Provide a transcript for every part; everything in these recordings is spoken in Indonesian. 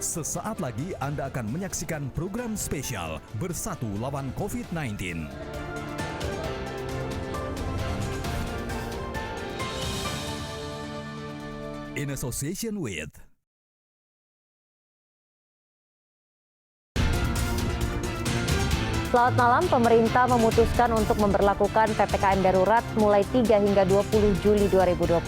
Sesaat lagi Anda akan menyaksikan program spesial Bersatu Lawan COVID-19. In association with Selamat malam, pemerintah memutuskan untuk memberlakukan PPKM darurat mulai 3 hingga 20 Juli 2021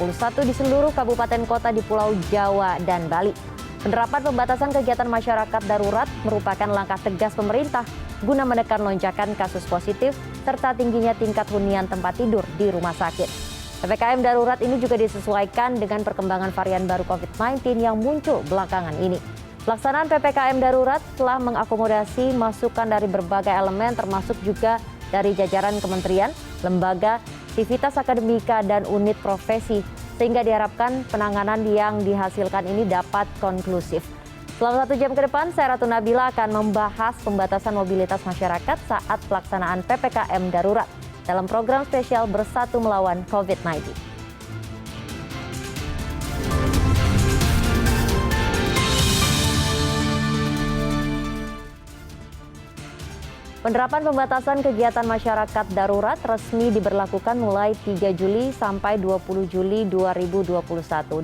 di seluruh kabupaten kota di Pulau Jawa dan Bali. Penerapan pembatasan kegiatan masyarakat darurat merupakan langkah tegas pemerintah guna menekan lonjakan kasus positif serta tingginya tingkat hunian tempat tidur di rumah sakit. PPKM darurat ini juga disesuaikan dengan perkembangan varian baru COVID-19 yang muncul belakangan ini. Pelaksanaan PPKM darurat telah mengakomodasi masukan dari berbagai elemen termasuk juga dari jajaran kementerian, lembaga, sivitas akademika, dan unit profesi, sehingga diharapkan penanganan yang dihasilkan ini dapat konklusif. Selama 1 jam ke depan, saya Ratu Nabila akan membahas pembatasan mobilitas masyarakat saat pelaksanaan PPKM darurat dalam program spesial Bersatu Melawan COVID-19. Penerapan pembatasan kegiatan masyarakat darurat resmi diberlakukan mulai 3 Juli sampai 20 Juli 2021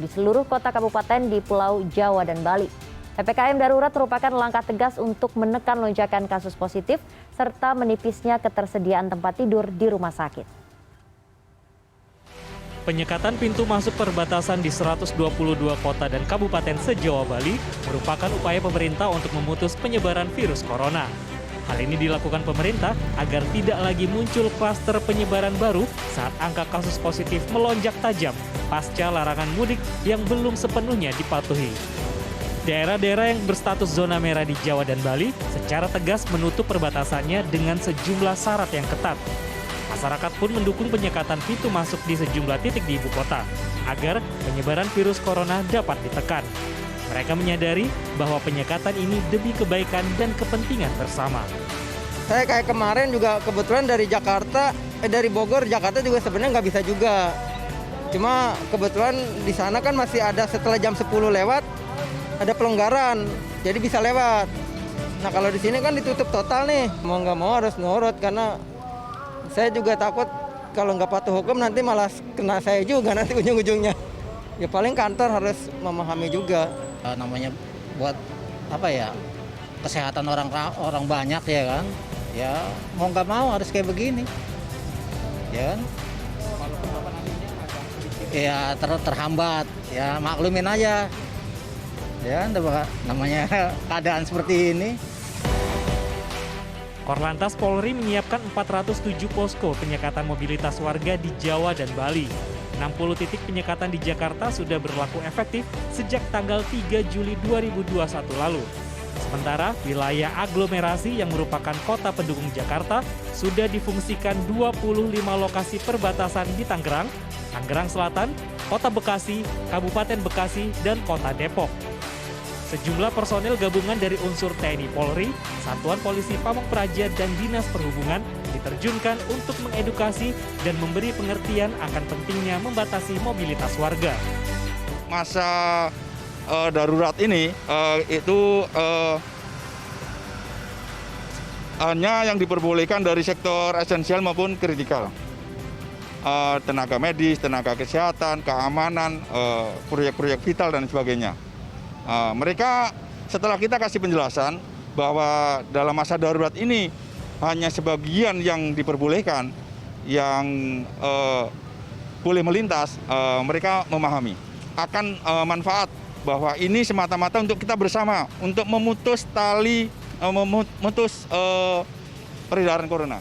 di seluruh kota kabupaten di Pulau Jawa dan Bali. PPKM darurat merupakan langkah tegas untuk menekan lonjakan kasus positif serta menipisnya ketersediaan tempat tidur di rumah sakit. Penyekatan pintu masuk perbatasan di 122 kota dan kabupaten se-Jawa Bali merupakan upaya pemerintah untuk memutus penyebaran virus corona. Hal ini dilakukan pemerintah agar tidak lagi muncul klaster penyebaran baru saat angka kasus positif melonjak tajam pasca larangan mudik yang belum sepenuhnya dipatuhi. Daerah-daerah yang berstatus zona merah di Jawa dan Bali secara tegas menutup perbatasannya dengan sejumlah syarat yang ketat. Masyarakat pun mendukung penyekatan pintu masuk di sejumlah titik di ibu kota agar penyebaran virus corona dapat ditekan. Mereka menyadari bahwa penyekatan ini demi kebaikan dan kepentingan bersama. Saya kayak kemarin juga kebetulan dari dari Bogor, Jakarta juga sebenarnya nggak bisa juga. Cuma kebetulan di sana kan masih ada setelah jam 10 lewat, ada pelonggaran, jadi bisa lewat. Nah kalau di sini kan ditutup total nih, mau nggak mau harus nurut karena saya juga takut kalau nggak patuh hukum nanti malah kena saya juga nanti ujung-ujungnya. Ya paling kantor harus memahami juga. Namanya buat apa ya, kesehatan orang banyak ya kan, ya mau nggak mau harus kayak begini ya kan. Ya terhambat ya, maklumin aja ya, namanya keadaan seperti ini. Korlantas Polri menyiapkan 407 posko penyekatan mobilitas warga di Jawa dan Bali. 60 titik penyekatan di Jakarta sudah berlaku efektif sejak tanggal 3 Juli 2021 lalu. Sementara wilayah aglomerasi yang merupakan kota pendukung Jakarta sudah difungsikan 25 lokasi perbatasan di Tangerang, Tangerang Selatan, Kota Bekasi, Kabupaten Bekasi, dan Kota Depok. Sejumlah personel gabungan dari unsur TNI Polri, Satuan Polisi Pamong Praja, dan Dinas Perhubungan diterjunkan untuk mengedukasi dan memberi pengertian akan pentingnya membatasi mobilitas warga. Masa darurat ini itu hanya yang diperbolehkan dari sektor esensial maupun kritikal. Tenaga medis, tenaga kesehatan, keamanan, proyek-proyek vital dan sebagainya. Mereka setelah kita kasih penjelasan bahwa dalam masa darurat ini hanya sebagian yang diperbolehkan, yang boleh melintas, mereka memahami akan manfaat bahwa ini semata-mata untuk kita bersama untuk memutus peredaran corona.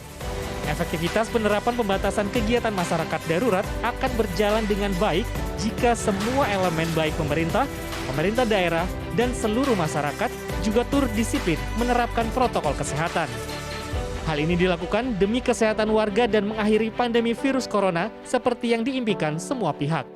Efektivitas penerapan pembatasan kegiatan masyarakat darurat akan berjalan dengan baik jika semua elemen baik pemerintah daerah, dan seluruh masyarakat juga turut disiplin menerapkan protokol kesehatan. Hal ini dilakukan demi kesehatan warga dan mengakhiri pandemi virus corona seperti yang diimpikan semua pihak.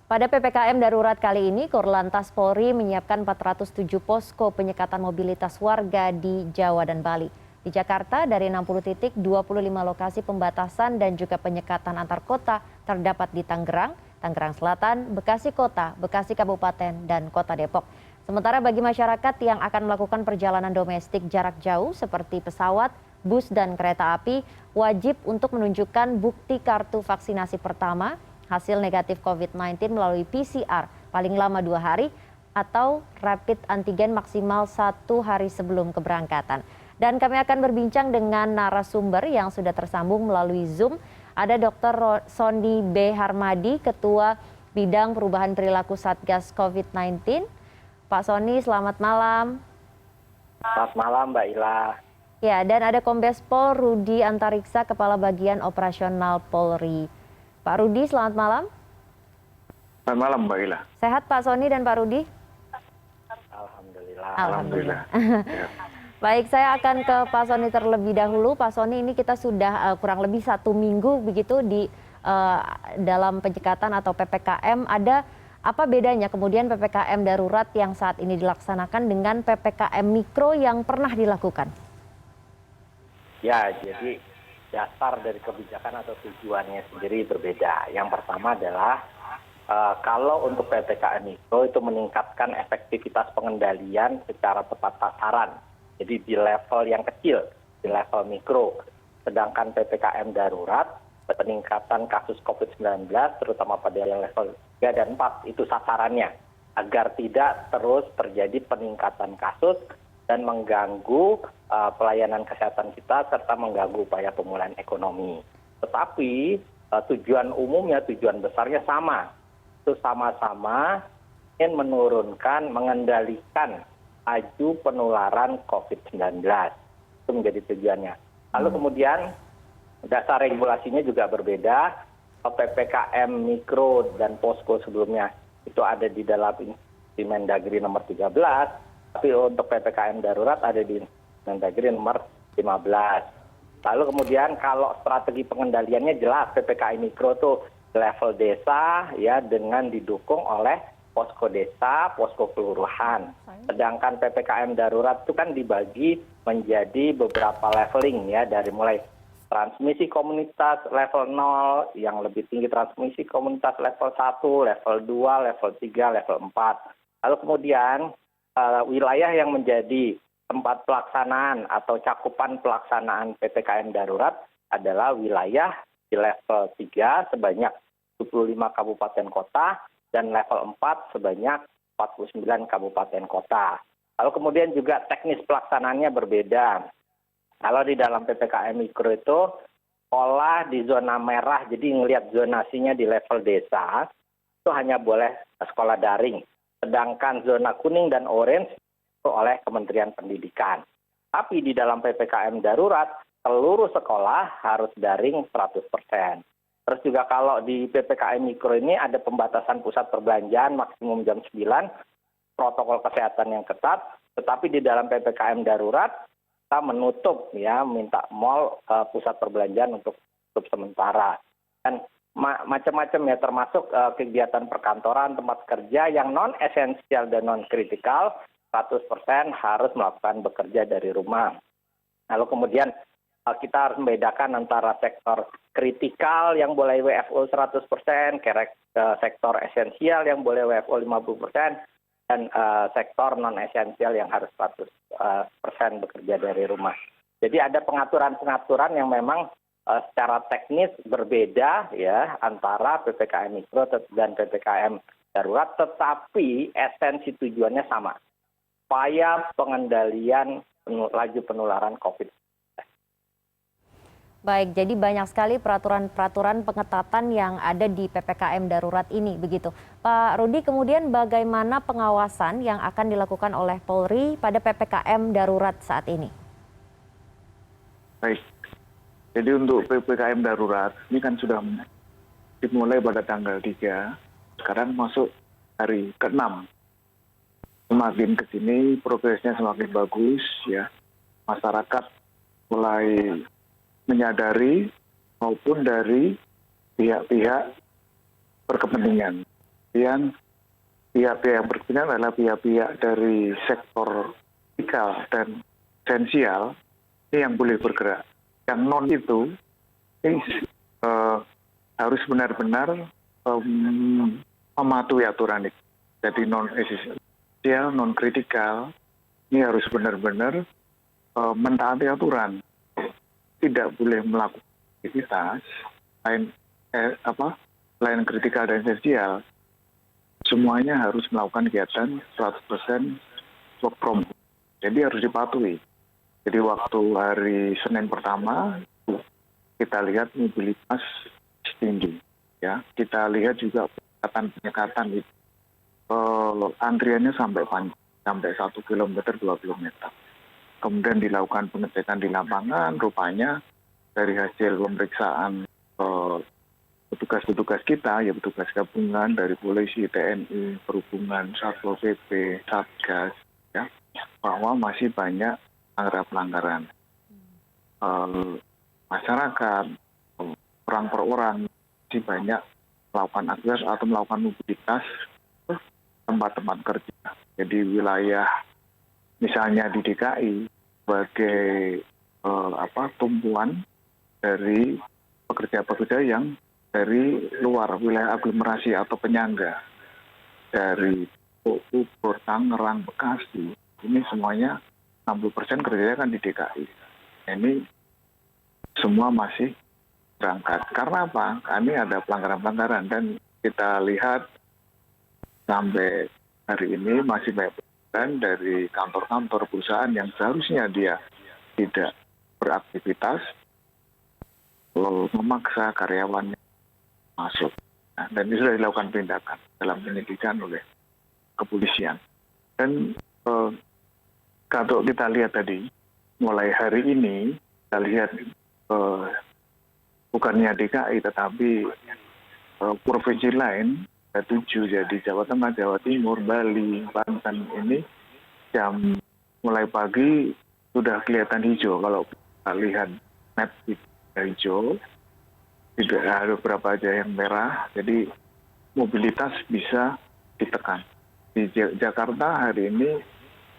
Pada PPKM darurat kali ini, Korlantas Polri menyiapkan 407 posko penyekatan mobilitas warga di Jawa dan Bali. Di Jakarta, dari 60 titik, 25 lokasi pembatasan dan juga penyekatan antar kota terdapat di Tangerang, Tangerang Selatan, Bekasi Kota, Bekasi Kabupaten, dan Kota Depok. Sementara bagi masyarakat yang akan melakukan perjalanan domestik jarak jauh seperti pesawat, bus, dan kereta api, wajib untuk menunjukkan bukti kartu vaksinasi pertama, hasil negatif COVID-19 melalui PCR paling lama 2 hari, atau rapid antigen maksimal 1 hari sebelum keberangkatan. Dan kami akan berbincang dengan narasumber yang sudah tersambung melalui Zoom. Ada Dr. Sony B. Harmadi, Ketua Bidang Perubahan Perilaku Satgas COVID-19. Pak Sony, selamat malam. Selamat malam, Mbak Ila. Ya, dan ada Kombes Pol Rudi Antariksa, Kepala Bagian Operasional Polri. Pak Rudi, selamat malam. Selamat malam, Mbak Ila. Sehat Pak Sony dan Pak Rudi? Alhamdulillah. Alhamdulillah. Ya. Baik, saya akan ke Pak Sony terlebih dahulu. Pak Sony, ini kita sudah kurang lebih 1 minggu begitu di dalam penyekatan atau PPKM. Ada apa bedanya kemudian PPKM darurat yang saat ini dilaksanakan dengan PPKM mikro yang pernah dilakukan? Ya, jadi dasar dari kebijakan atau tujuannya sendiri berbeda. Yang pertama adalah kalau untuk PPKM mikro itu meningkatkan efektivitas pengendalian secara tepat sasaran. Jadi di level yang kecil, di level mikro. Sedangkan PPKM darurat, peningkatan kasus COVID-19, terutama pada yang level 3 dan 4, itu sasarannya. Agar tidak terus terjadi peningkatan kasus dan mengganggu pelayanan kesehatan kita, serta mengganggu upaya pemulihan ekonomi. Tetapi tujuan umumnya, tujuan besarnya sama. Itu sama-sama ingin menurunkan, mengendalikan laju penularan COVID-19. Itu menjadi tujuannya. Lalu kemudian dasar regulasinya juga berbeda. PPKM mikro dan posko sebelumnya itu ada di dalam Mendagri nomor 13, tapi untuk PPKM darurat ada di Mendagri nomor 15. Lalu kemudian kalau strategi pengendaliannya jelas, PPKM mikro tuh level desa ya dengan didukung oleh posko desa, posko kelurahan. Sedangkan PPKM darurat itu kan dibagi menjadi beberapa leveling ya, dari mulai transmisi komunitas level 0, yang lebih tinggi transmisi komunitas level 1, level 2, level 3, level 4. Lalu kemudian wilayah yang menjadi tempat pelaksanaan atau cakupan pelaksanaan PPKM darurat adalah wilayah di level 3 sebanyak 25 kabupaten kota dan level 4 sebanyak 49 kabupaten kota. Lalu kemudian juga teknis pelaksanaannya berbeda. Kalau di dalam PPKM mikro itu sekolah di zona merah, jadi ngelihat zonasinya di level desa, itu hanya boleh sekolah daring. Sedangkan zona kuning dan orange itu oleh Kementerian Pendidikan. Tapi di dalam PPKM darurat, seluruh sekolah harus daring 100%. Terus juga kalau di PPKM mikro ini ada pembatasan pusat perbelanjaan maksimum jam 9, protokol kesehatan yang ketat, tetapi di dalam PPKM darurat kita menutup ya, minta mal pusat perbelanjaan untuk tutup sementara. Dan macam-macam ya, termasuk kegiatan perkantoran, tempat kerja yang non esensial dan non kritikal 100% harus melakukan bekerja dari rumah. Lalu kemudian kita harus membedakan antara sektor kritikal yang boleh WFO 100%, sektor esensial yang boleh WFO 50%, dan sektor non-esensial yang harus 100% bekerja dari rumah. Jadi ada pengaturan-pengaturan yang memang secara teknis berbeda ya antara PPKM mikro dan PPKM darurat, tetapi esensi tujuannya sama. Upaya pengendalian laju penularan COVID. Baik, jadi banyak sekali peraturan-peraturan pengetatan yang ada di PPKM darurat ini, begitu. Pak Rudi, kemudian bagaimana pengawasan yang akan dilakukan oleh Polri pada PPKM darurat saat ini? Baik, jadi untuk PPKM darurat ini kan sudah dimulai pada tanggal 3, sekarang masuk hari ke-6. Semakin ke sini progresnya semakin bagus ya. Masyarakat mulai menyadari maupun dari pihak-pihak berkepentingan. Yang pihak-pihak yang berkepentingan adalah pihak-pihak dari sektor kritikal dan esensial ini yang boleh bergerak. Yang non itu ini, harus benar-benar mematuhi aturan itu. Jadi non esensial, non kritikal, ini harus benar-benar mentaati aturan. Tidak boleh melakukan aktivitas selain kritikal dan esensial. Semuanya harus melakukan kegiatan 100% work from home. Jadi harus dipatuhi. Jadi waktu hari Senin pertama kita lihat mobilitas tinggi, ya. Kita lihat juga penyekatan itu antriannya sampai panjang, sampai 1 kilometer 2 kilometer. Kemudian dilakukan pengecekan di lapangan, rupanya dari hasil pemeriksaan petugas-petugas kita, ya petugas gabungan dari polisi, TNI, perhubungan, Satpol PP, Satgas, ya, bahwa masih banyak pelanggaran. Masyarakat, orang per orang, masih banyak melakukan akses atau melakukan mobilitas ke tempat-tempat kerja. Jadi wilayah, misalnya di DKI, sebagai tumpuan dari pekerja-pekerja yang dari luar wilayah aglomerasi atau penyangga, dari Bogor, Tangerang, Bekasi, ini semuanya 60% kerjanya kan di DKI. Ini semua masih berangkat. Karena apa? Kami ada pelanggaran-pelanggaran dan kita lihat sampai hari ini masih banyak pelanggaran dari kantor-kantor perusahaan yang seharusnya dia tidak beraktivitas, memaksa karyawannya masuk. Nah, dan ini sudah dilakukan tindakan dalam penyidikan oleh kepolisian. Dan kalau kita lihat tadi, mulai hari ini, kita lihat bukannya DKI, tetapi provinsi lain, ada 7, jadi Jawa Tengah, Jawa Timur, Bali, Banten, ini jam mulai pagi sudah kelihatan hijau. Kalau kita lihat map hijau, tidak ada beberapa aja yang merah, jadi mobilitas bisa ditekan. Di Jakarta hari ini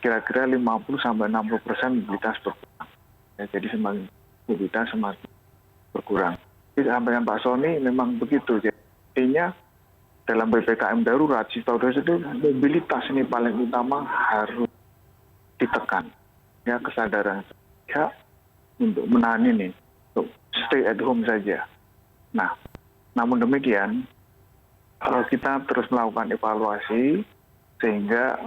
kira-kira 50-60% mobilitas berkurang. Ya, jadi semakin mobilitas semakin berkurang. Jadi sampaikan Pak Sony memang begitu. Jadi, artinya dalam PPKM darurat, situasi itu mobilitas ini paling utama harus ditekan. Ya, kesadaran pihak untuk menahan ini, untuk stay at home saja. Nah, namun demikian, kita terus melakukan evaluasi sehingga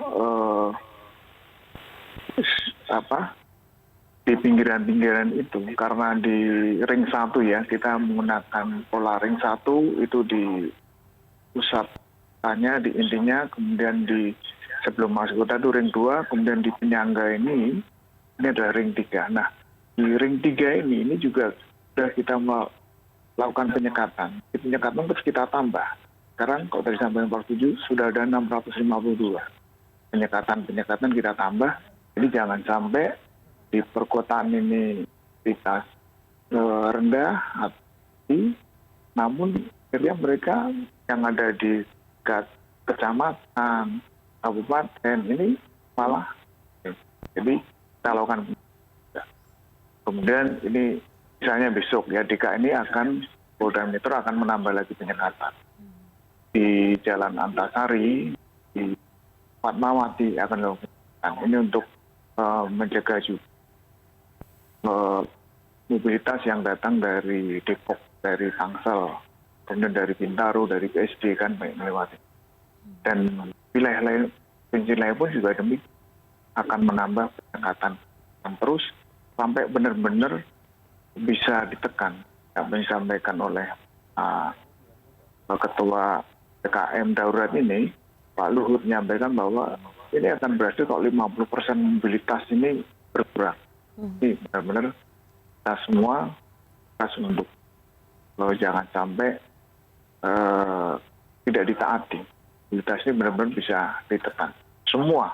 di pinggiran-pinggiran itu, karena di ring 1 ya, kita menggunakan pola ring 1 itu di pusatnya, di intinya, kemudian di sebelum masuk kota itu ring 2, kemudian di penyangga ini adalah ring 3. Nah, di ring 3 ini juga sudah kita melakukan penyekatan. Di penyekatan terus kita tambah. Sekarang kalau tadi sampai 47 sudah ada 652. Penyekatan kita tambah. Jadi jangan sampai di perkotaan ini aktivitas rendah, namun akhirnya mereka yang ada di kecamatan, kabupaten ini malah. Jadi kita lakukan. Kemudian ini misalnya besok ya, DKI ini akan, Polda Metro akan menambah lagi penyekatan. Di Jalan Antasari, di Fatmawati akan dilakukan. Ini untuk menjaga juga mobilitas yang datang dari Depok, dari Tangsel, kemudian dari Bintaro, dari PSD kan melewati. Dan wilayah lain, provinsi lain pun juga demikian akan menambah penyekatan terus sampai benar-benar bisa ditekan. Yang disampaikan oleh Ketua PKM darurat ini, Pak Luhut menyampaikan bahwa ini akan berhasil kalau 50% mobilitas ini berkurang. Ini benar-benar kita semua untuk jangan sampai tidak ditaati. Mobilitas ini benar-benar bisa ditekan. Semua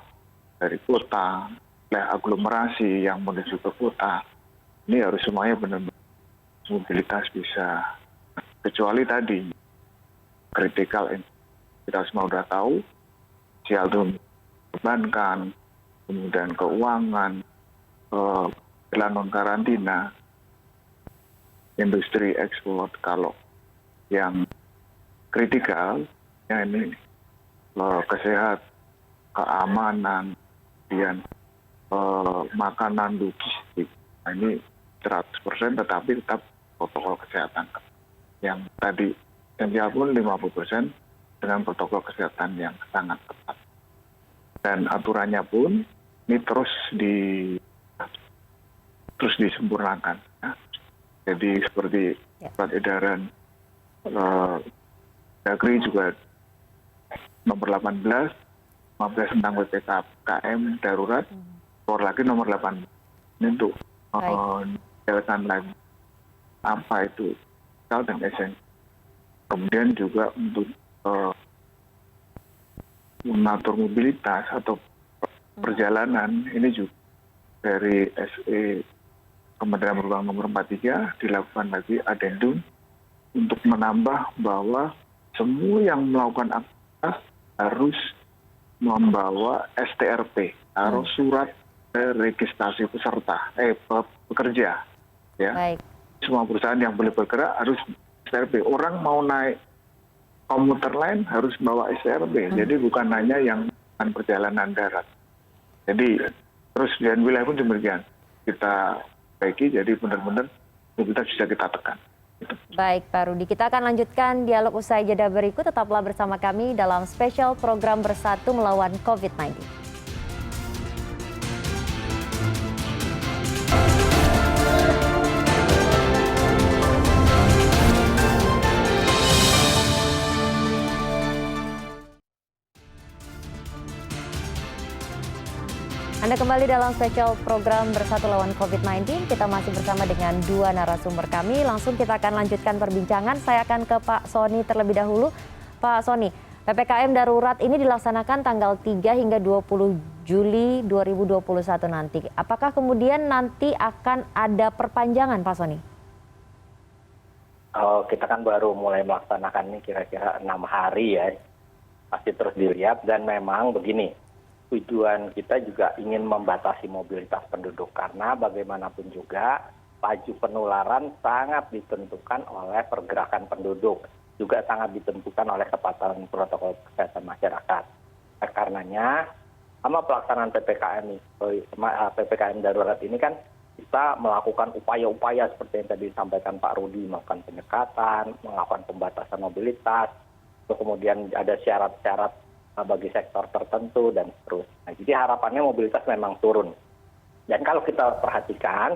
dari kota, wilayah aglomerasi yang menuju ke kota, ini harus semuanya benar-benar mobilitas bisa. Kecuali tadi kritikal, kita semua sudah tahu, sosial perbankan, kemudian keuangan, non karantina, industri ekspor, kalau yang kritikal, ya ini kesehatan, keamanan, kemudian makanan, logistik. Nah, ini 100% tetapi tetap protokol kesehatan. Yang tadi esensial pun 50% dengan protokol kesehatan yang sangat ketat. Dan aturannya pun ini terus disempurnakan. Ya. Jadi seperti surat edaran Dagri juga nomor 18 tentang PPKM darurat, keluar lagi nomor 8 ini untuk menjelaskan lagi apa itu vital dan esensial. Kemudian juga untuk mengatur mobilitas atau perjalanan ini juga dari SE Kementerian Perhubungan nomor 43 dilakukan lagi adendum untuk menambah bahwa semua yang melakukan aktivitas harus membawa STRP, harus surat registrasi pekerja. Ya. Baik. Semua perusahaan yang boleh bergerak harus STRP. Orang mau naik komuter lain harus bawa STRP. Jadi bukan hanya yang perjalanan darat. Jadi terus dan wilayah pun demikian. Kita baiki, jadi benar-benar kita bisa kita tekan. Baik, Pak Rudi. Kita akan lanjutkan dialog usai jeda berikut. Tetaplah bersama kami dalam spesial program Bersatu Melawan COVID-19. Anda kembali dalam spesial program Bersatu Lawan COVID-19. Kita masih bersama dengan dua narasumber kami. Langsung kita akan lanjutkan perbincangan. Saya akan ke Pak Sony terlebih dahulu. Pak Sony, PPKM darurat ini dilaksanakan tanggal 3 hingga 20 Juli 2021 nanti. Apakah kemudian nanti akan ada perpanjangan, Pak Sony? Kita kan baru mulai melaksanakan ini kira-kira 6 hari ya. Pasti terus dilihat dan memang begini. Tujuan kita juga ingin membatasi mobilitas penduduk karena bagaimanapun juga laju penularan sangat ditentukan oleh pergerakan penduduk, juga sangat ditentukan oleh kepatuhan protokol kesehatan masyarakat. Karenanya, sama pelaksanaan PPKM darurat ini kan kita melakukan upaya-upaya seperti yang tadi disampaikan Pak Rudi, melakukan penyekatan, melakukan pembatasan mobilitas, kemudian ada syarat-syarat bagi sektor tertentu dan seterusnya. Jadi harapannya mobilitas memang turun. Dan kalau kita perhatikan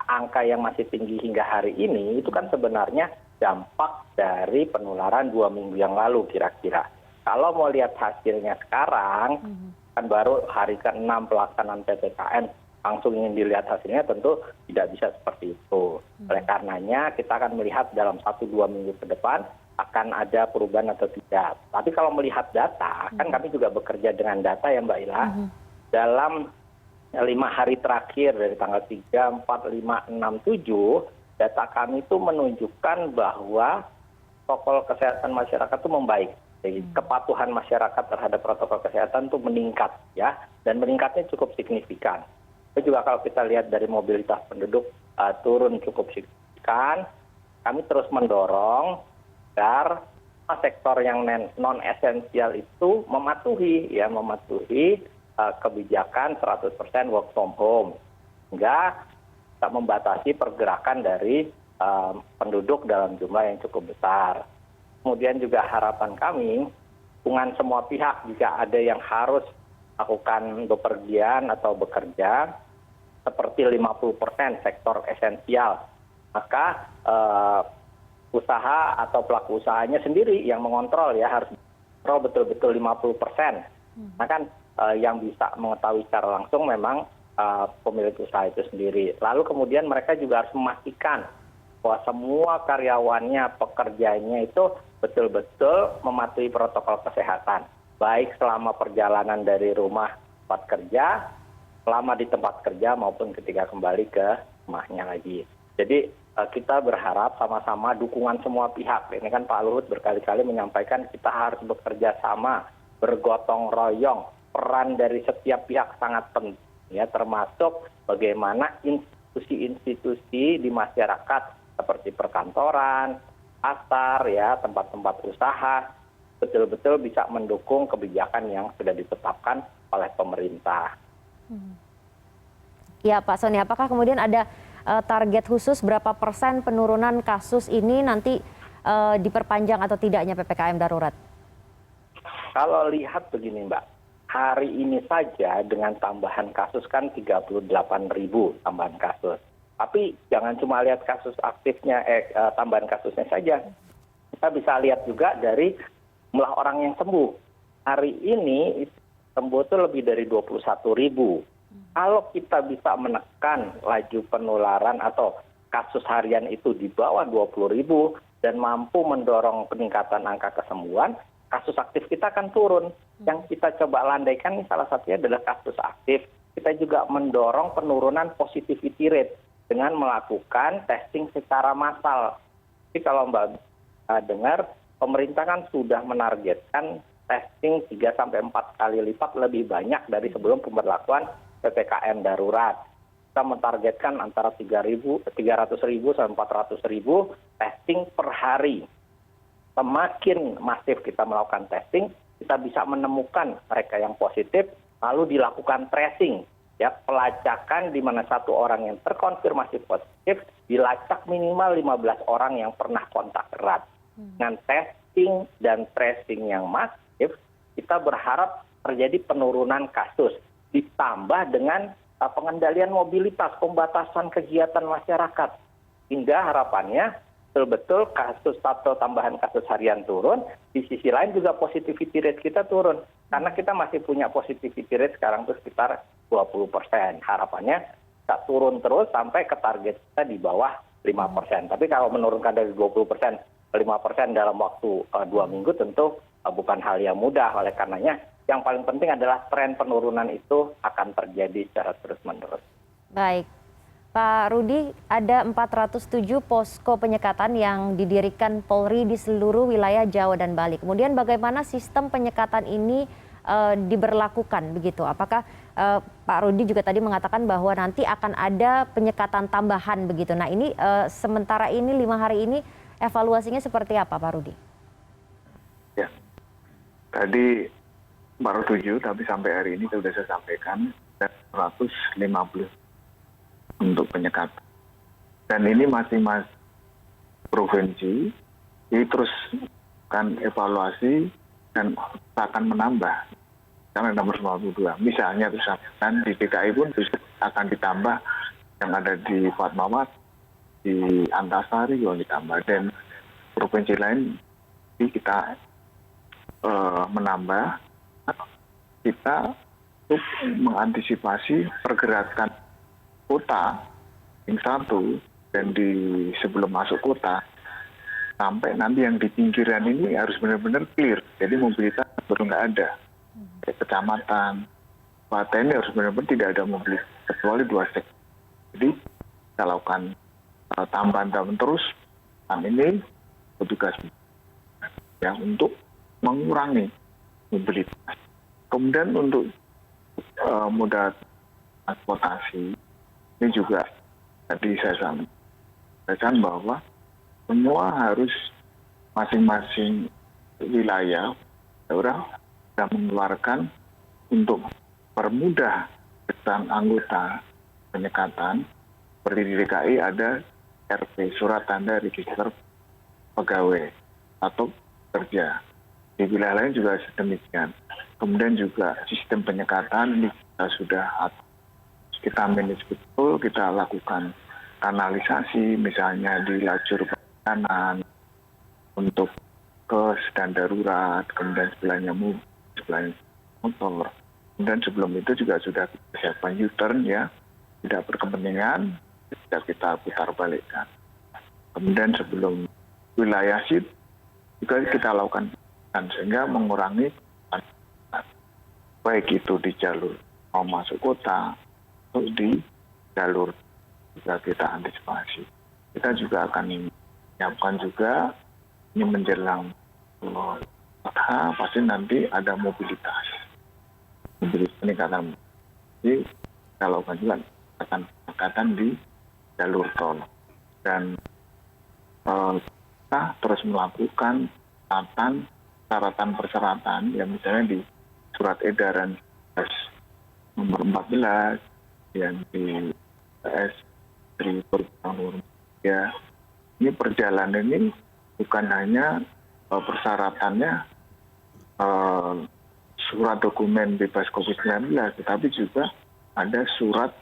angka yang masih tinggi hingga hari ini itu kan sebenarnya dampak dari penularan 2 minggu yang lalu kira-kira. Kalau mau lihat hasilnya sekarang, kan baru hari ke-6 pelaksanaan PPKM, langsung ingin dilihat hasilnya tentu tidak bisa seperti itu. Oleh karenanya kita akan melihat dalam 1-2 minggu ke depan akan ada perubahan atau tidak. Tapi kalau melihat data, kan kami juga bekerja dengan data ya Mbak Ila. Dalam 5 hari terakhir dari tanggal 3, 4, 5, 6, 7, data kami itu menunjukkan bahwa protokol kesehatan masyarakat itu membaik. Jadi kepatuhan masyarakat terhadap protokol kesehatan itu meningkat ya, dan meningkatnya cukup signifikan. Itu juga kalau kita lihat dari mobilitas penduduk turun cukup signifikan. Kami terus mendorong agar sektor yang non esensial itu mematuhi kebijakan 100% work from home, sehingga tak membatasi pergerakan dari penduduk dalam jumlah yang cukup besar. Kemudian juga harapan kami, hubungan semua pihak jika ada yang harus melakukan bepergian atau bekerja seperti 50% sektor esensial, maka usaha atau pelaku usahanya sendiri yang mengontrol ya, harus mengontrol betul-betul 50%. Nah kan yang bisa mengetahui secara langsung memang pemilik usaha itu sendiri. Lalu kemudian mereka juga harus memastikan bahwa semua karyawannya, pekerjanya itu betul-betul mematuhi protokol kesehatan. Baik selama perjalanan dari rumah tempat kerja, selama di tempat kerja maupun ketika kembali ke rumahnya lagi. Jadi kita berharap sama-sama dukungan semua pihak. Ini kan Pak Luhut berkali-kali menyampaikan kita harus bekerja sama, bergotong royong. Peran dari setiap pihak sangat penting, ya, termasuk bagaimana institusi-institusi di masyarakat seperti perkantoran, pasar, ya, tempat-tempat usaha, betul-betul bisa mendukung kebijakan yang sudah ditetapkan oleh pemerintah. Ya Pak Sony, apakah kemudian ada target khusus berapa persen penurunan kasus ini nanti diperpanjang atau tidaknya PPKM darurat? Kalau lihat begini Mbak, hari ini saja dengan tambahan kasus kan 38.000 tambahan kasus. Tapi jangan cuma lihat kasus aktifnya, tambahan kasusnya saja. Kita bisa lihat juga dari jumlah orang yang sembuh. Hari ini sembuh itu lebih dari 21.000. Kalau kita bisa menekan laju penularan atau kasus harian itu di bawah 20.000 dan mampu mendorong peningkatan angka kesembuhan, kasus aktif kita akan turun. Yang kita coba landaikan ini salah satunya adalah kasus aktif. Kita juga mendorong penurunan positivity rate dengan melakukan testing secara massal. Jadi kalau Mbak dengar, pemerintah kan sudah menargetkan testing 3-4 kali lipat lebih banyak dari sebelum pemberlakuan PPKM darurat. Kita mentargetkan antara 300.000 sampai 400.000 testing per hari. Semakin masif kita melakukan testing, kita bisa menemukan mereka yang positif, lalu dilakukan tracing, ya, pelacakan di mana satu orang yang terkonfirmasi positif dilacak minimal 15 orang yang pernah kontak erat. Dengan testing dan tracing yang masif, kita berharap terjadi penurunan kasus, ditambah dengan pengendalian mobilitas, pembatasan kegiatan masyarakat, hingga harapannya betul-betul kasus atau tambahan kasus harian turun, di sisi lain juga positivity rate kita turun. Karena kita masih punya positivity rate sekarang itu sekitar 20%. Harapannya bisa turun terus sampai ke target kita di bawah 5%. Tapi kalau menurunkan dari 20% ke 5% dalam waktu 2 minggu tentu bukan hal yang mudah. Oleh karenanya yang paling penting adalah tren penurunan itu akan terjadi secara terus-menerus. Baik. Pak Rudi, ada 407 posko penyekatan yang didirikan Polri di seluruh wilayah Jawa dan Bali. Kemudian bagaimana sistem penyekatan ini diberlakukan begitu? Apakah Pak Rudi juga tadi mengatakan bahwa nanti akan ada penyekatan tambahan begitu. Nah ini sementara ini 5 hari ini evaluasinya seperti apa Pak Rudi? Ya, tadi baru 7 tapi sampai hari ini sudah saya sampaikan 150 untuk penyekatan. Dan ini masing-masing provinsi ini terus akan evaluasi dan akan menambah. Karena nomor 52. Misalnya misalkan di DKI pun akan ditambah yang ada di Fatmawat, di Antasari juga ditambah. Dan provinsi lain kita menambah. Kita untuk mengantisipasi pergerakan kota yang satu dan di sebelum masuk kota sampai nanti yang di pinggiran ini harus benar-benar clear. Jadi mobilitas baru nggak ada. Kayak kecamatan, kota ini harus benar-benar tidak ada mobilitas kecuali 2 sektor. Jadi kita lakukan tambahan-tambahan terus. Dan ini petugas yang untuk mengurangi mobilitas. Kemudian untuk moda transportasi ini juga tadi saya sampaikan bahwa semua harus masing-masing wilayah daerah sudah mengeluarkan untuk permudah pesan anggota penyekatan. Seperti di DKI ada RP, surat tanda register pegawai atau kerja. Di wilayah lain juga demikian. Kemudian juga sistem penyekatan ini kita sudah kita manage betul, kita lakukan kanalisasi misalnya di lajur kanan untuk ke sedan darurat, kemudian sebelahnya motor. Kemudian sebelum itu juga sudah persiapan U-turn ya, tidak berkepentingan, tidak kita putar balikkan. Kemudian sebelum wilayah SIP juga kita lakukan sehingga mengurangi baik itu di jalur mau masuk kota atau di jalur juga kita antisipasi. Kita juga akan menyiapkan juga ini menjelang pasti nanti ada mobilitas peningkatan. Jadi kita lakukan juga peningkatan di jalur tol dan kita pemerintah terus melakukan persyaratan yang misalnya di surat edaran nomor 14 yang di PS dari tahun 2003. Ini perjalanan ini bukan hanya persyaratannya surat dokumen bebas COVID-19, tetapi juga ada surat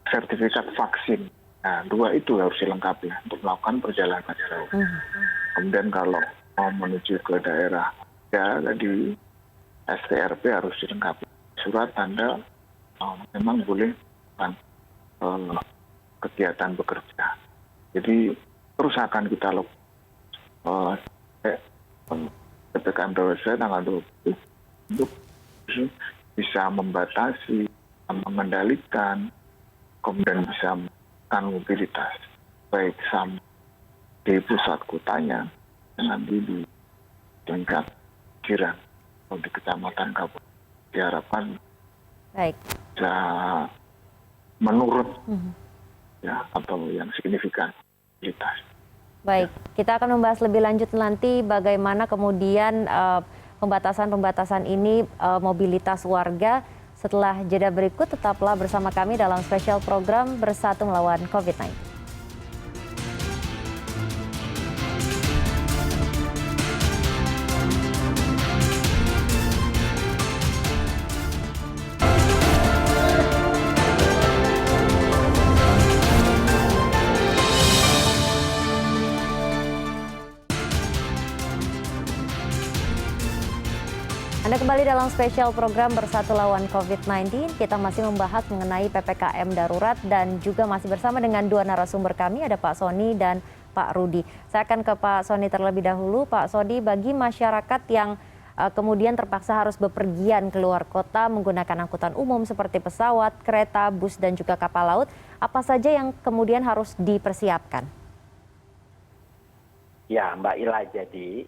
sertifikat vaksin. Nah, 2 itu harus dilengkapi untuk melakukan perjalanan jauh. Kemudian kalau mau menuju ke daerah di STRP harus dilengkapi surat tanda memang boleh kegiatan bekerja. Jadi terus akan kita lakukan PPKM darurat tanggal 20 untuk bisa membatasi, mengendalikan, kemudian bisa melakukan mobilitas baik sama di pusat kotanya nanti di tingkat jiran atau di kecamatan kabupaten. Diharapkan bisa menurun atau yang signifikan mobilitas. Baik, kita akan membahas lebih lanjut nanti bagaimana kemudian pembatasan ini mobilitas warga. Setelah jeda berikut, tetaplah bersama kami dalam spesial program Bersatu Melawan COVID-19. Anda kembali dalam spesial program Bersatu Lawan COVID-19. Kita masih membahas mengenai PPKM darurat dan juga masih bersama dengan 2 narasumber kami, ada Pak Sony dan Pak Rudi. Saya akan ke Pak Sony terlebih dahulu. Pak Sony, bagi masyarakat yang kemudian terpaksa harus bepergian keluar kota menggunakan angkutan umum seperti pesawat, kereta, bus, dan juga kapal laut, apa saja yang kemudian harus dipersiapkan? Ya, Mbak Ila, jadi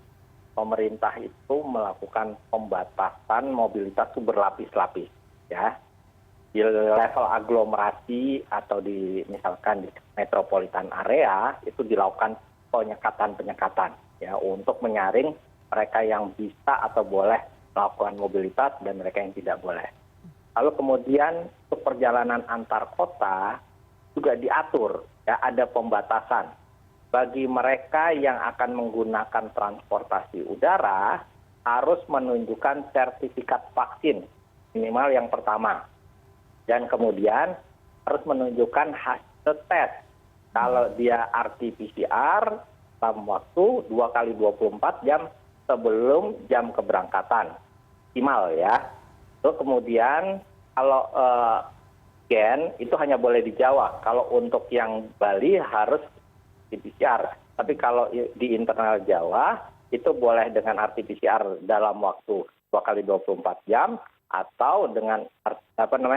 pemerintah itu melakukan pembatasan mobilitas itu berlapis-lapis, ya. Di level aglomerasi atau misalkan di metropolitan area itu dilakukan penyekatan, ya, untuk menyaring mereka yang bisa atau boleh melakukan mobilitas dan mereka yang tidak boleh. Lalu kemudian untuk perjalanan antar kota juga diatur, ya, ada pembatasan. Bagi mereka yang akan menggunakan transportasi udara harus menunjukkan sertifikat vaksin minimal yang pertama. Dan kemudian harus menunjukkan hasil tes. Kalau dia RT-PCR dalam waktu 2x24 jam sebelum jam keberangkatan. Minimal, ya. Terus kemudian kalau gen itu hanya boleh di Jawa. Kalau untuk yang Bali harus PCR, tapi kalau di internal Jawa itu boleh dengan RT-PCR dalam waktu 2x24 jam atau dengan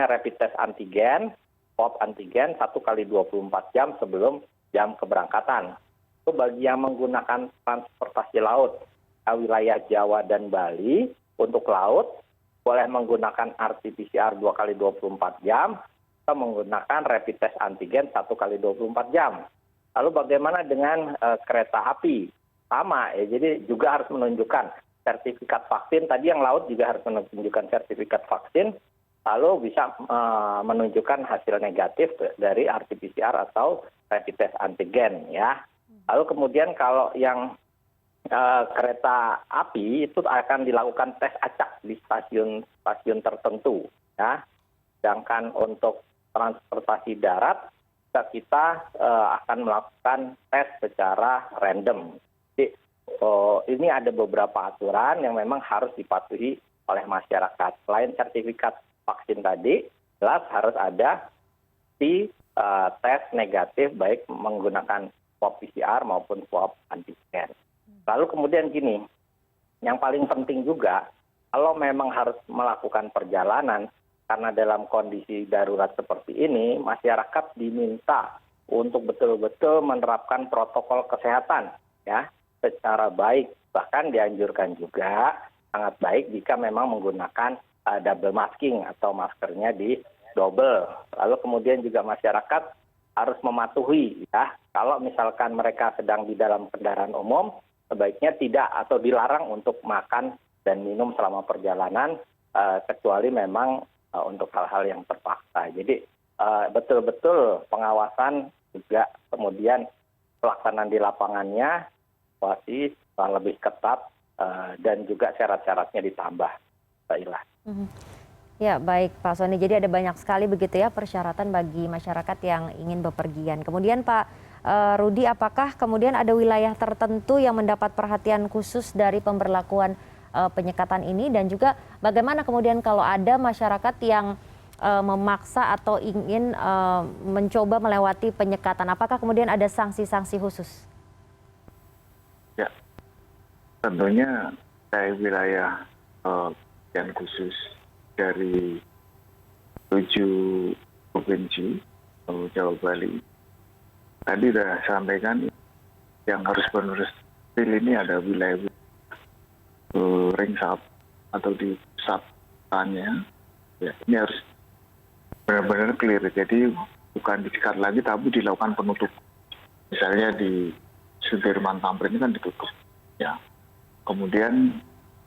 rapid test antigen, swab antigen 1x24 jam sebelum jam keberangkatan. Itu bagi yang menggunakan transportasi laut wilayah Jawa dan Bali, untuk laut boleh menggunakan RT-PCR 2x24 jam atau menggunakan rapid test antigen 1x24 jam. Lalu bagaimana dengan kereta api? Sama, ya, jadi juga harus menunjukkan sertifikat vaksin. Tadi yang laut juga harus menunjukkan sertifikat vaksin, lalu bisa menunjukkan hasil negatif dari RT-PCR atau rapid test antigen, ya. Lalu kemudian kalau yang kereta api itu akan dilakukan tes acak di stasiun tertentu, ya. Sedangkan untuk transportasi darat kita akan melakukan tes secara random. Jadi ini ada beberapa aturan yang memang harus dipatuhi oleh masyarakat. Selain sertifikat vaksin tadi, jelas harus ada tes negatif baik menggunakan swab PCR maupun swab antigen. Lalu kemudian gini, yang paling penting juga, kalau memang harus melakukan perjalanan, karena dalam kondisi darurat seperti ini, masyarakat diminta untuk betul-betul menerapkan protokol kesehatan, ya, secara baik. Bahkan dianjurkan juga sangat baik jika memang menggunakan double masking atau maskernya di double. Lalu kemudian juga masyarakat harus mematuhi ya. Kalau misalkan mereka sedang di dalam kendaraan umum, sebaiknya tidak atau dilarang untuk makan dan minum selama perjalanan, kecuali memang untuk hal-hal yang terpaksa. Jadi betul-betul pengawasan juga, kemudian pelaksanaan di lapangannya masih lebih ketat dan juga syarat-syaratnya ditambah, Mbak Ila. Ya, baik Pak Soni. Jadi ada banyak sekali begitu ya persyaratan bagi masyarakat yang ingin bepergian. Kemudian Pak Rudi, apakah kemudian ada wilayah tertentu yang mendapat perhatian khusus dari pemberlakuan penyekatan ini, dan juga bagaimana kemudian kalau ada masyarakat yang memaksa atau ingin mencoba melewati penyekatan, apakah kemudian ada sanksi-sanksi khusus? Ya, tentunya dari wilayah yang khusus dari 7 provinsi Jawa Bali. Tadi sudah sampaikan yang harus benar-benar pilih ini ada wilayah ring sub atau di pusatnya. Ya, ini harus benar-benar clear. Jadi bukan disikat lagi tapi dilakukan penutup. Misalnya di Sudirman Tamrin ini kan ditutup. Ya. Kemudian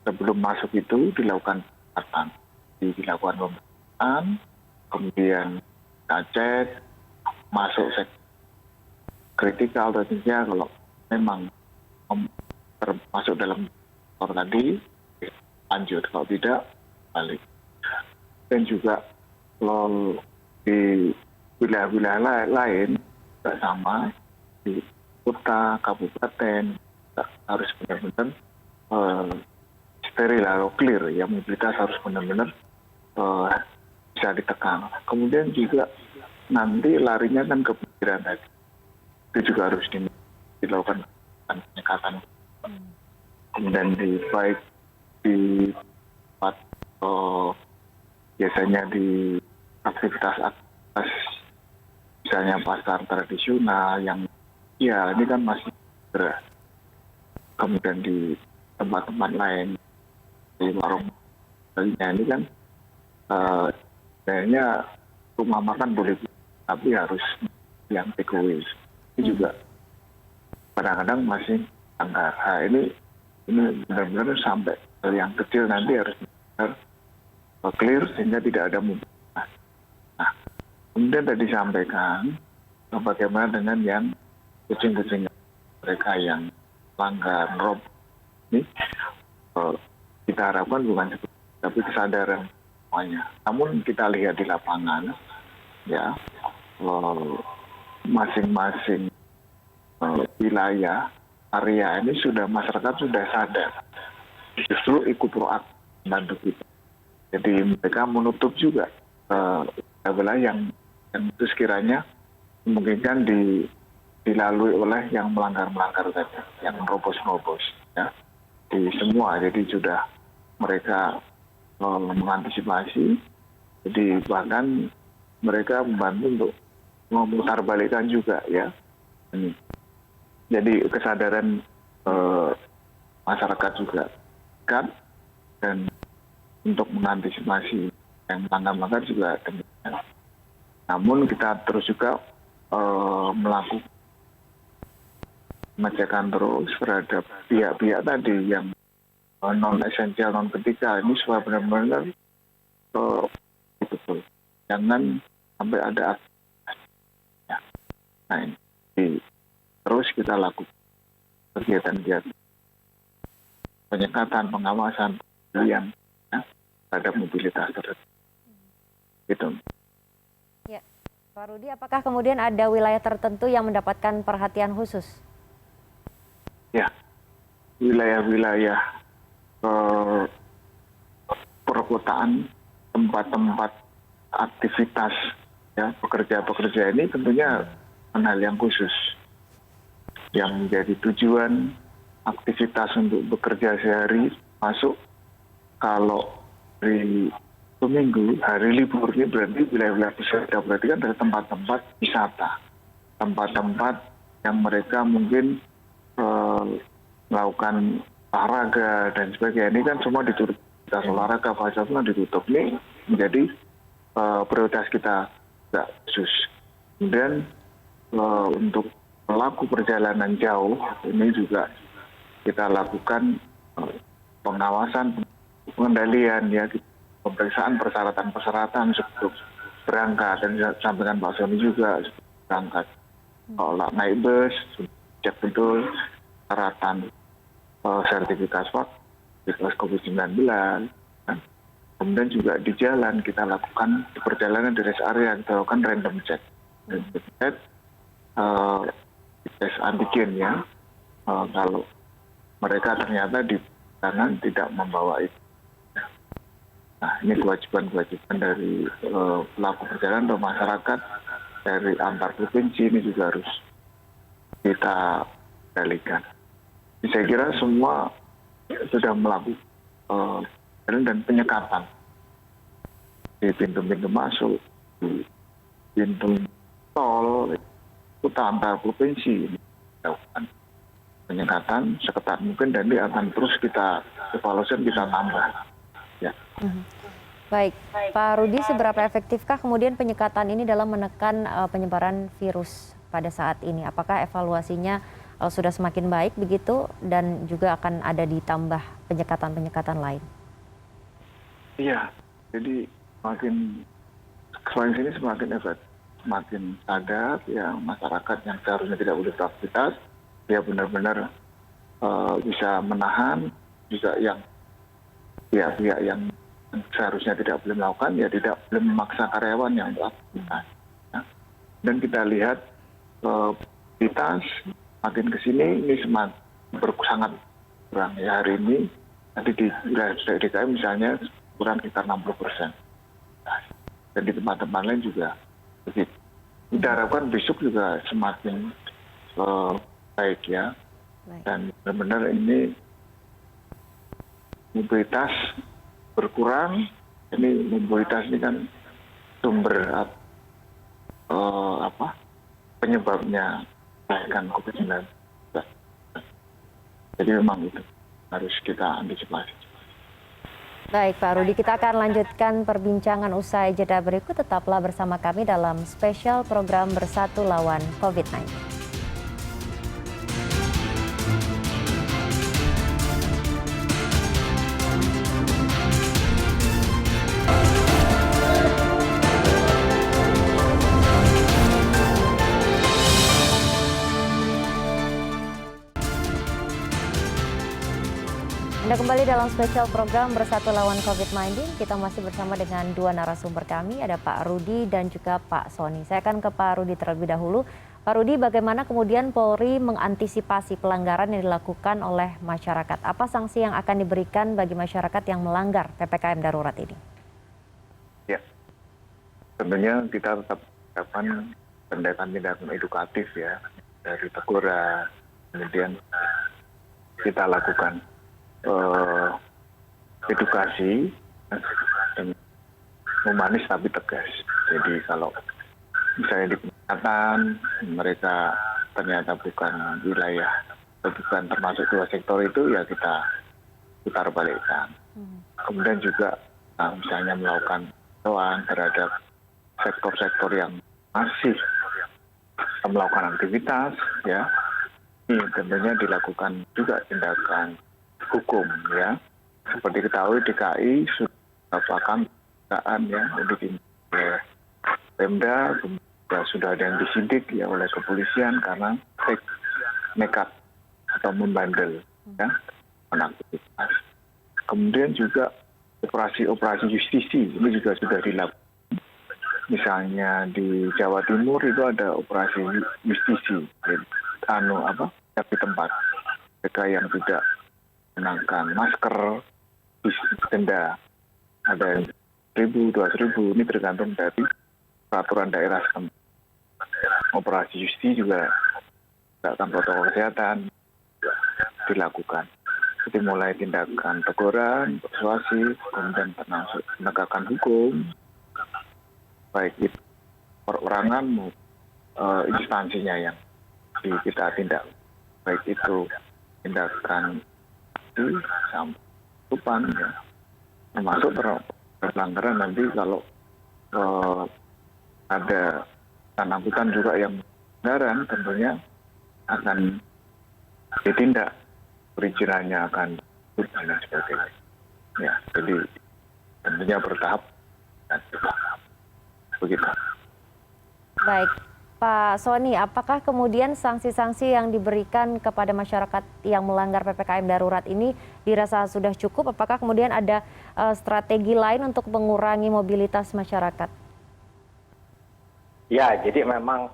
sebelum masuk itu dilakukan penyekatan. Dilakukan pemeriksaan, kemudian kita cek masuk kritikal tentunya kalau memang termasuk dalam sektor tadi lanjut, kalau tidak balik. Dan juga kalau di wilayah-wilayah lain tidak sama, di kota, kabupaten harus benar-benar steril atau clear, ya, mobilitas harus benar-benar bisa ditekan. Kemudian juga nanti larinya kan ke pinggiran tadi, itu juga harus dilakukan penyekatan. Kemudian baik di tempat biasanya di aktivitas misalnya pasar tradisional yang ya ini kan masih gerak. Kemudian di tempat-tempat lain di warung lainnya ini kan sebenarnya rumah makan boleh, tapi harus yang take away. Ini juga kadang-kadang masih anggar. Nah, ini benar-benar sampai yang kecil nanti harus benar clear sehingga tidak ada mobilitas. Nah, kemudian tadi disampaikan bagaimana dengan yang kucing-kucing mereka yang langgar, rob ini kita harapkan bukan seperti itu, tapi kesadaran semuanya. Namun kita lihat di lapangan, ya masing-masing wilayah area ini masyarakat sudah sadar, justru ikut proaktif membantu kita. Jadi mereka menutup juga wilayah yang itu sekiranya memungkinkan dilalui oleh yang melanggar tadi, yang merobos-merobos, ya, di semua. Jadi sudah mereka mengantisipasi, jadi bahkan mereka membantu untuk memutarbalikkan juga, ya. Ini. Jadi kesadaran masyarakat juga kan, dan untuk mengantisipasi yang melanggar juga demikian. Namun kita terus juga melakukan pengecekan terus terhadap pihak-pihak tadi yang non esensial, non kritikal ini supaya benar-benar betul, jangan sampai ada ya. Nah ini terus kita lakukan kegiatan-kegiatan penyekatan, pengawasan yang ya, terhadap mobilitas tersebut. Gitu. Ya, Pak Rudi, apakah kemudian ada wilayah tertentu yang mendapatkan perhatian khusus? Ya, wilayah-wilayah perkotaan, tempat-tempat aktivitas, ya, pekerja-pekerja ini tentunya hal yang khusus yang menjadi tujuan aktivitas untuk bekerja sehari masuk. Kalau hari Minggu, hari libur ini berarti wilayah-wilayah wisata, berarti kan ada tempat-tempat wisata, tempat-tempat yang mereka mungkin melakukan olahraga dan sebagainya. Ini kan semua ditutup. Kita olahraga, fasilitas semua ditutup. Ini menjadi prioritas kita khusus. Kemudian untuk pelaku perjalanan jauh ini juga kita lakukan pengawasan, pengendalian ya, pemeriksaan persyaratan sebelum berangkat, dan sampaikan Pak Sony juga berangkat. Kalau naik bus, cek betul persyaratan sertifikat vaksin COVID-19. Kemudian juga di jalan kita lakukan di perjalanan di rest area kita lakukan random check. Tes antigen ya. Kalau mereka ternyata di kanan tidak membawa itu. Nah, ini kewajiban-kewajiban dari pelaku perjalanan atau masyarakat dari antar provinsi ini juga harus kita kendalikan. Saya kira semua sudah melakukan dan penyekatan di pintu-pintu masuk, di pintu tol, kota antar provinsi, dilakukan penyekatan seketat mungkin, dan ini akan terus kita evaluasi, kita tambah. Ya. Baik, Pak Rudi, seberapa efektifkah kemudian penyekatan ini dalam menekan penyebaran virus pada saat ini? Apakah evaluasinya sudah semakin baik begitu, dan juga akan ada ditambah penyekatan-penyekatan lain? Iya, jadi semakin sini semakin efektif, semakin sadar ya masyarakat yang seharusnya tidak boleh beraktivitas, dia benar-benar bisa menahan, juga yang pihak-pihak yang seharusnya tidak boleh melakukan, ya tidak boleh memaksa karyawan yang beraktivitas. Ya. Dan kita lihat aktivitas makin ke sini ini semakin sangat kurang. Ya, hari ini nanti di wilayah DKI misalnya kurang sekitar 60%. Dan di tempat-tempat lain juga begitu. Kita harapkan besok juga semakin baik ya. Dan benar-benar ini mobilitas berkurang. Ini mobilitas ini kan sumber penyebabnya kenaikan COVID-19. Jadi memang itu harus kita antisipasi. Baik Pak Rudi, kita akan lanjutkan perbincangan usai jeda berikut. Tetaplah bersama kami dalam spesial program Bersatu Lawan COVID-19. Anda kembali dalam spesial program Bersatu Lawan COVID-19. Kita masih bersama dengan dua narasumber kami, ada Pak Rudi dan juga Pak Sony. Saya akan ke Pak Rudi terlebih dahulu. Pak Rudi, bagaimana kemudian Polri mengantisipasi pelanggaran yang dilakukan oleh masyarakat? Apa sanksi yang akan diberikan bagi masyarakat yang melanggar PPKM darurat ini? Ya, tentunya kita tetap melakukan tindakan edukatif ya, dari teguran, kemudian kita lakukan edukasi dan humanis tapi tegas. Jadi kalau misalnya di kesehatan mereka ternyata bukan wilayah atau bukan termasuk dua sektor itu, ya kita putar balikkan. Kemudian juga misalnya melakukan himbauan terhadap sektor-sektor yang masih melakukan aktivitas, ya ini tentunya dilakukan juga tindakan hukum ya. Seperti ketahui DKI sudah melakukan pemeriksaan ya oleh Pemda, sudah ada yang disidik ya oleh kepolisian karena nekat atau membandel ya aktivitas. Kemudian juga operasi justisi ini juga sudah dilakukan. Misalnya di Jawa Timur itu ada operasi justisi, di tempat mereka yang tidak mengenakan masker denda ada 1.000, 2.000, ini tergantung dari peraturan daerah setempat. Operasi justisi juga tindakan protokol kesehatan dilakukan. Jadi mulai tindakan teguran, persuasi, kemudian penegakan hukum, baik itu perorangan maupun instansinya yang kita tindak, baik itu tindakan sampai tupan ya, termasuk pelanggaran nanti kalau ada angkutan juga yang pelanggaran tentunya akan ditindak, perizinannya akan tutup dan lain sebagainya. Ya, jadi tentunya bertahap dan bertahap. Begitu. Baik, Pak Sony, apakah kemudian sanksi-sanksi yang diberikan kepada masyarakat yang melanggar PPKM darurat ini dirasa sudah cukup? Apakah kemudian ada strategi lain untuk mengurangi mobilitas masyarakat? Ya, jadi memang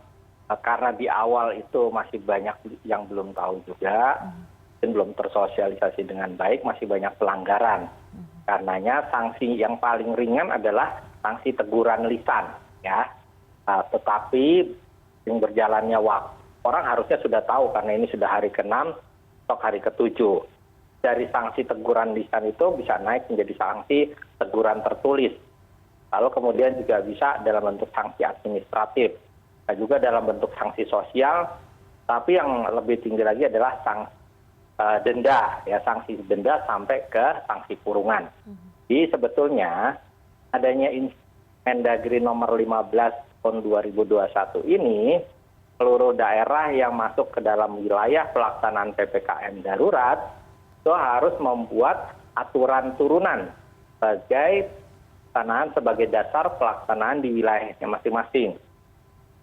karena di awal itu masih banyak yang belum tahu juga, dan belum tersosialisasi dengan baik, masih banyak pelanggaran. Karenanya sanksi yang paling ringan adalah sanksi teguran lisan, ya. Tetapi yang berjalannya waktu, orang harusnya sudah tahu karena ini sudah hari ke-6 atau hari ke-7. Dari sanksi teguran lisan itu bisa naik menjadi sanksi teguran tertulis. Lalu kemudian juga bisa dalam bentuk sanksi administratif, dan juga dalam bentuk sanksi sosial. Tapi yang lebih tinggi lagi adalah sanksi denda, ya, sanksi denda sampai ke sanksi kurungan. Jadi sebetulnya adanya Mendagri nomor 15 tahun 2021 ini, seluruh daerah yang masuk ke dalam wilayah pelaksanaan PPKM darurat itu harus membuat aturan turunan sebagai pelaksanaan sebagai dasar pelaksanaan di wilayahnya masing-masing.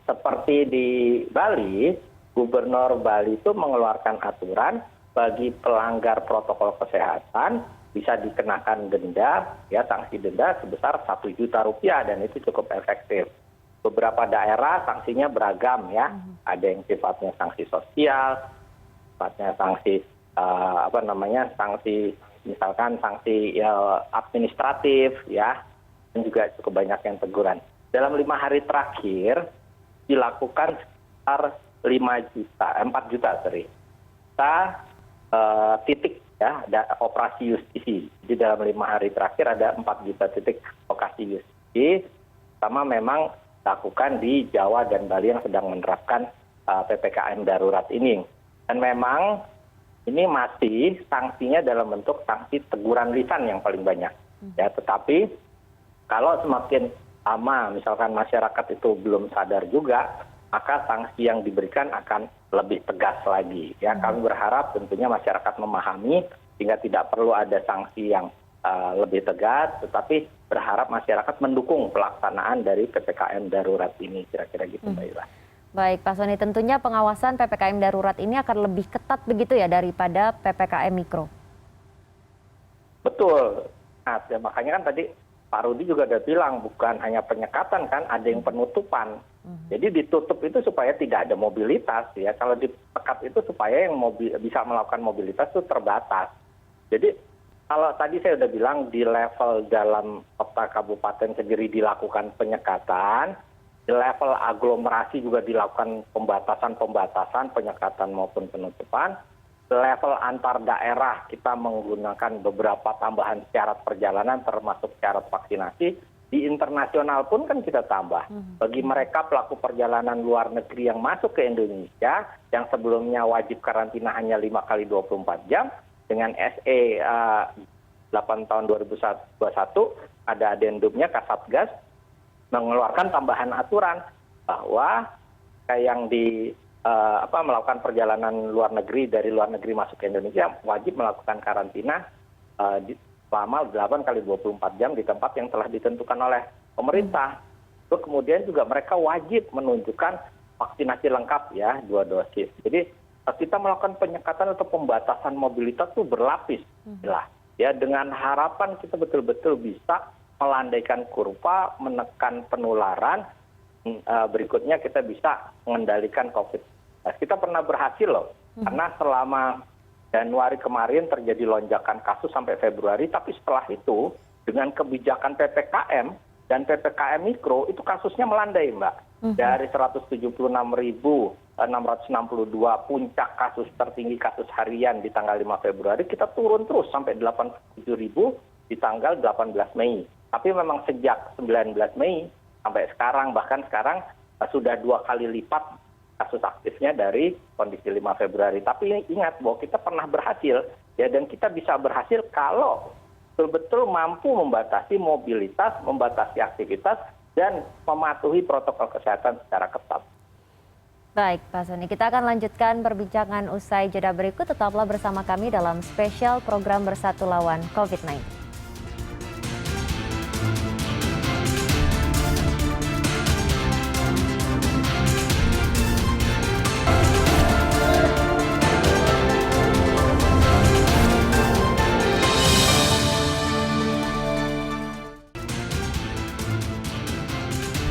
Seperti di Bali, Gubernur Bali itu mengeluarkan aturan bagi pelanggar protokol kesehatan bisa dikenakan denda, ya, sanksi denda sebesar Rp1 juta dan itu cukup efektif. Beberapa daerah sanksinya beragam, ya, ada yang sifatnya sanksi sosial, sifatnya sanksi sanksi misalkan sanksi administratif, ya, dan juga cukup banyak yang teguran. Dalam 5 hari terakhir dilakukan sekitar 4 juta titik, ya, ada operasi justisi. Jadi dalam 5 hari terakhir ada 4 juta titik operasi justisi, sama memang dilakukan di Jawa dan Bali yang sedang menerapkan PPKM darurat ini. Dan memang ini masih sanksinya dalam bentuk sanksi teguran lisan yang paling banyak. Ya, tetapi kalau semakin lama misalkan masyarakat itu belum sadar juga, maka sanksi yang diberikan akan lebih tegas lagi. Ya, kami berharap tentunya masyarakat memahami sehingga tidak perlu ada sanksi yang lebih tegas, tetapi berharap masyarakat mendukung pelaksanaan dari PPKM darurat ini, kira-kira gitu, Mbak Ira. Baik, Pak Sony, tentunya pengawasan PPKM darurat ini akan lebih ketat begitu ya daripada PPKM mikro. Betul. Nah, ya, makanya kan tadi Pak Rudi juga udah bilang bukan hanya penyekatan kan, ada yang penutupan. Jadi ditutup itu supaya tidak ada mobilitas, ya. Kalau dipekat itu supaya yang bisa melakukan mobilitas itu terbatas. Jadi kalau tadi saya udah bilang di level dalam kota kabupaten sendiri dilakukan penyekatan, di level aglomerasi juga dilakukan pembatasan, penyekatan maupun penutupan. Level antar daerah kita menggunakan beberapa tambahan syarat perjalanan termasuk syarat vaksinasi. Di internasional pun kan kita tambah. Bagi mereka pelaku perjalanan luar negeri yang masuk ke Indonesia, yang sebelumnya wajib karantina hanya 5 kali 24 jam, dengan SE 8 tahun 2021, ada adendumnya Kasatgas, mengeluarkan tambahan aturan bahwa yang melakukan perjalanan luar negeri dari luar negeri masuk ke Indonesia wajib melakukan karantina selama 8 kali 24 jam di tempat yang telah ditentukan oleh pemerintah. Terus kemudian juga mereka wajib menunjukkan vaksinasi lengkap, ya, 2 dosis. Jadi kita melakukan penyekatan atau pembatasan mobilitas itu berlapis, ya, dengan harapan kita betul-betul bisa melandaikan kurva, menekan penularan. Berikutnya kita bisa mengendalikan COVID. Kita pernah berhasil loh, karena selama Januari kemarin terjadi lonjakan kasus sampai Februari, tapi setelah itu dengan kebijakan PPKM dan PPKM mikro itu kasusnya melandai, Mbak. Dari 176.662 puncak kasus tertinggi kasus harian di tanggal 5 Februari, kita turun terus sampai 87.000 di tanggal 18 Mei. Tapi memang sejak 19 Mei sampai sekarang, bahkan sekarang sudah 2 kali lipat kasus aktifnya dari kondisi 5 Februari. Tapi ingat bahwa kita pernah berhasil, ya, dan kita bisa berhasil kalau betul-betul mampu membatasi mobilitas, membatasi aktivitas, dan mematuhi protokol kesehatan secara ketat. Baik, Pak Soni, kita akan lanjutkan perbincangan usai jeda berikut. Tetaplah bersama kami dalam spesial program Bersatu Lawan COVID-19.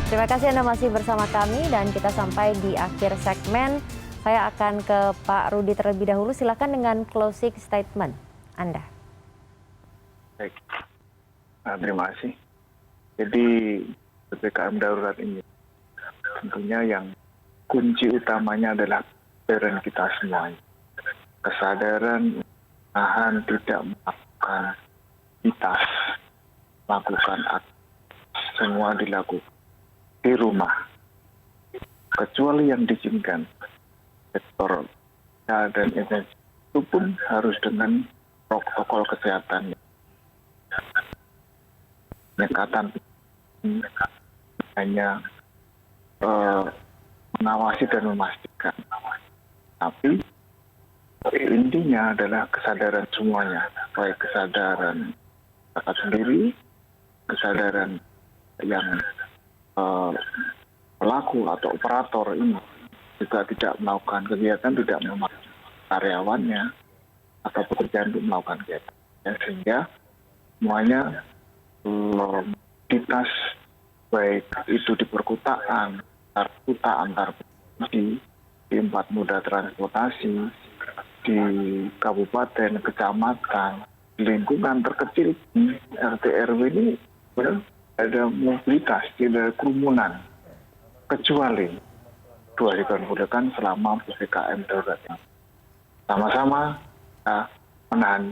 Terima kasih Anda masih bersama kami dan kita sampai di akhir segmen. Saya akan ke Pak Rudi terlebih dahulu. Silakan dengan closing statement Anda. Baik, terima kasih. Jadi PPKM darurat ini tentunya yang kunci utamanya adalah kesadaran kita semuanya. Kesadaran menahan tidak melakukan aktivitas, melakukan semua dilakukan di rumah, kecuali yang diizinkan. Sektor dan energi itu pun harus dengan protokol kesehatan. Penyekatan hanya mengawasi dan memastikan. Tapi intinya adalah kesadaran semuanya, baik kesadaran masyarakat sendiri, kesadaran yang pelaku atau operator ini juga tidak melakukan kegiatan, tidak memakai karyawannya atau pekerjaan untuk melakukan kegiatan. Sehingga semuanya aktivitas baik itu di perkotaan, antar kota, antar provinsi, di 4 moda transportasi, di kabupaten, kecamatan, lingkungan terkecil RT RW ini ada mobilitas, tidak ada kerumunan, kecuali dua diperbolehkan selama PPKM darurat ini. Sama-sama menahan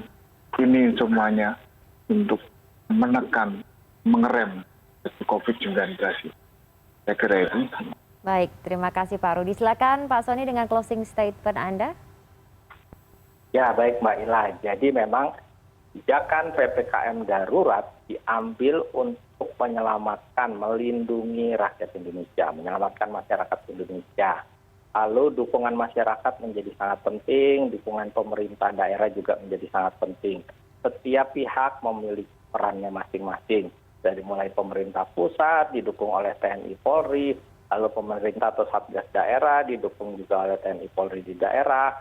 ini semuanya untuk menekan, mengerem COVID-19. Saya kira itu. Baik, terima kasih Pak Rudi. Silakan Pak Soni dengan closing statement Anda. Ya, baik Mbak Ila. Jadi memang kebijakan PPKM darurat diambil untuk menyelamatkan, melindungi rakyat Indonesia, menyelamatkan masyarakat Indonesia. Lalu dukungan masyarakat menjadi sangat penting, dukungan pemerintah daerah juga menjadi sangat penting. Setiap pihak memiliki perannya masing-masing. Dari mulai pemerintah pusat didukung oleh TNI Polri, lalu pemerintah atau Satgas daerah didukung juga oleh TNI Polri di daerah,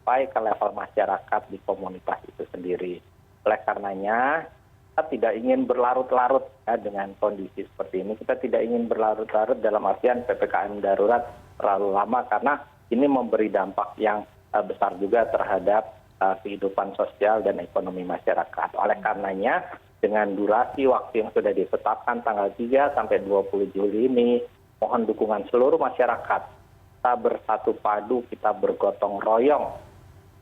sampai ke level masyarakat di komunitas itu sendiri. Oleh karenanya, kita tidak ingin berlarut-larut ya, dengan kondisi seperti ini. Kita tidak ingin berlarut-larut dalam artian PPKM darurat terlalu lama karena ini memberi dampak yang besar juga terhadap kehidupan sosial dan ekonomi masyarakat. Oleh karenanya, dengan durasi waktu yang sudah ditetapkan tanggal 3 sampai 20 Juli ini, mohon dukungan seluruh masyarakat. Kita bersatu padu, kita bergotong royong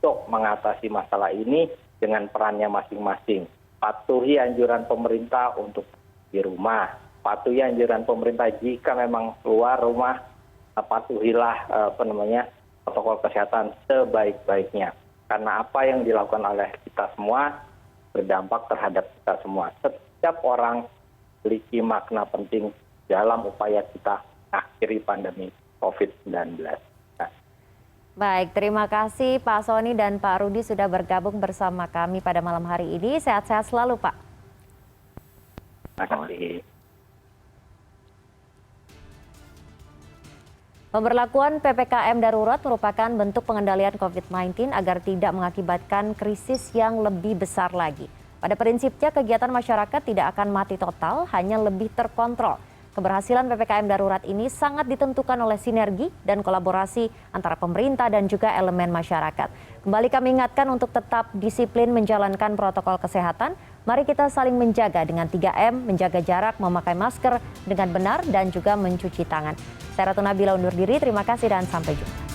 untuk mengatasi masalah ini dengan perannya masing-masing. Patuhi anjuran pemerintah untuk di rumah. Patuhi anjuran pemerintah jika memang keluar rumah, patuhilah protokol kesehatan sebaik-baiknya. Karena apa yang dilakukan oleh kita semua berdampak terhadap kita semua. Setiap orang memiliki makna penting dalam upaya kita mengakhiri pandemi COVID-19. Baik, terima kasih Pak Soni dan Pak Rudi sudah bergabung bersama kami pada malam hari ini. Sehat-sehat selalu, Pak. Terima kasih. Pemberlakuan PPKM darurat merupakan bentuk pengendalian COVID-19 agar tidak mengakibatkan krisis yang lebih besar lagi. Pada prinsipnya, kegiatan masyarakat tidak akan mati total, hanya lebih terkontrol. Keberhasilan PPKM darurat ini sangat ditentukan oleh sinergi dan kolaborasi antara pemerintah dan juga elemen masyarakat. Kembali kami ingatkan untuk tetap disiplin menjalankan protokol kesehatan. Mari kita saling menjaga dengan 3M, menjaga jarak, memakai masker dengan benar, dan juga mencuci tangan. Saya Ratu Nabila undur diri, terima kasih dan sampai jumpa.